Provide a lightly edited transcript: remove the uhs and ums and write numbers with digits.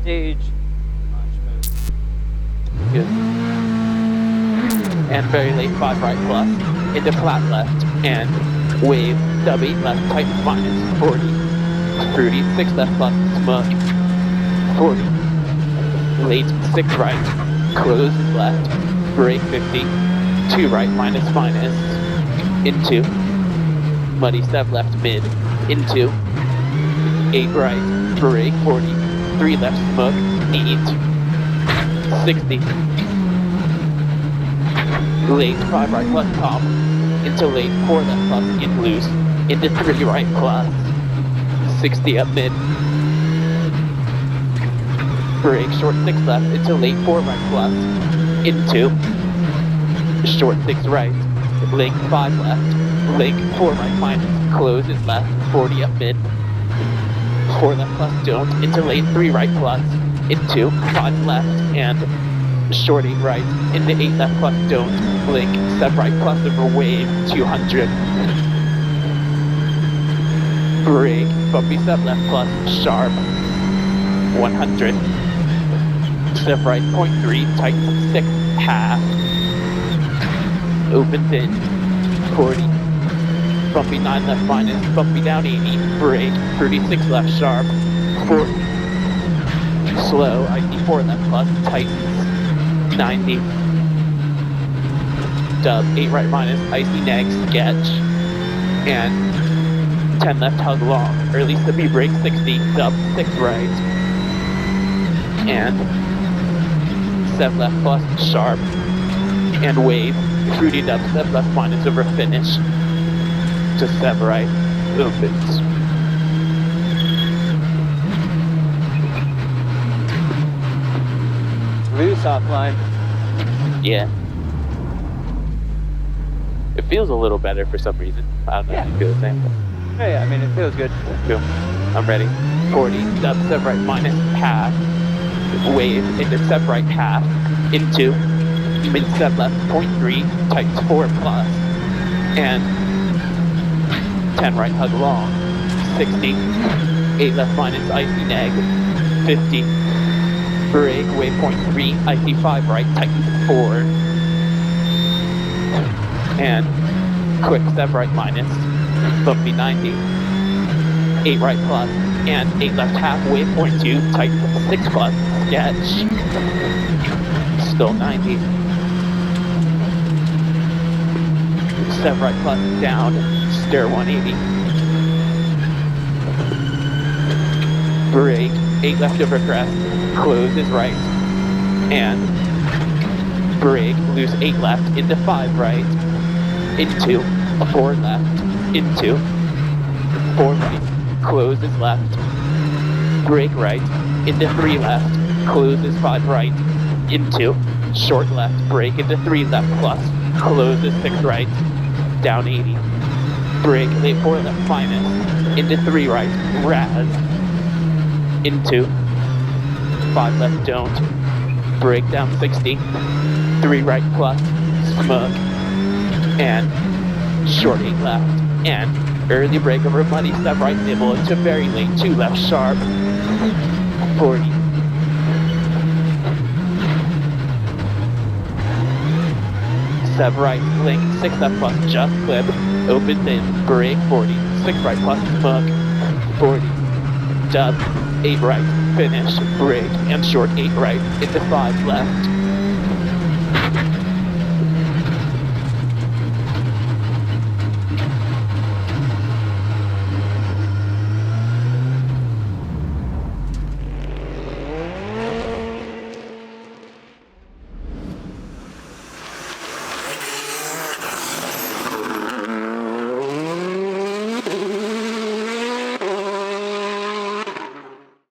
Stage. Launch mode. Good. And very late 5 right plus, into flat left, and wave, W left, tightens minus, 40, fruity, 6 left plus, smug, 40, late 6 right, closes left, brake 50, 2 right, minus, into, muddy 7 left, mid, into, 8 right, brake 40, 3 left, smug, 8, 60, late 5 right plus top, into late 4 left plus in loose, into 3 right plus, 60 up mid, brake short 6 left, into late 4 right plus, into short 6 right, link 5 left, link 4 right minus, closes left, 40 up mid, 4 left plus don't, into late 3 right plus, into 5 left, and short 8 right, into 8 left plus don't, link 7 right plus over wave, 200, brake, bumpy 7 left plus, sharp, 100, 7 right, 0.3, tight 6, half, opens in, 40, bumpy 9 left minus, bumpy down 80, brake, 36 left sharp, 40, slow, icy 4 left plus, tightens, 90, dub, 8 right minus, icy neg, sketch, and 10 left hug long, early slippy brake 60, dub 6 right, and 7 left plus, sharp, and wave, fruity dub, 7 left minus over finish, to 7 right, opens. Loose offline. Yeah. It feels a little better for some reason. I don't know if you feel the same. Oh, yeah, I mean, it feels good. Cool. I'm ready. 40, dub, 7 right minus, half, wave, into 7 right, half, into, mid 7 left, 0.3, tightens 4 plus, and 10 right, hug long, 60, 8 left minus, icy neg, 50, brake, wave 0.3, icy 5 right, tightens 4, and quick 7 right minus, bumpy 90, 8 right plus, and 8 left half, wave 0.2, tightens 6 plus, sketch, still 90, 7 right plus, down, stair 180, brake, 8 left over crest, closes right, and brake, loose 8 left, into 5 right, into 4 left, into 4 right, closes left, brake right, into 3 left, closes 5 right, into short left, brake into 3 left plus, closes 6 right, down 80, brake, late 4 left minus, into 3 right, raz, into 5 left don't, brake down 60, 3 right plus, smug, and short 8 left, and early brake over muddy 7 right nibble into very late 2 left sharp, 40, 7 right, link, 6 left plus, just clip, opens in, brake 40, 6 right plus, smug, 40, dub, 8 right, finish, brake, and short 8 right, into 5 left,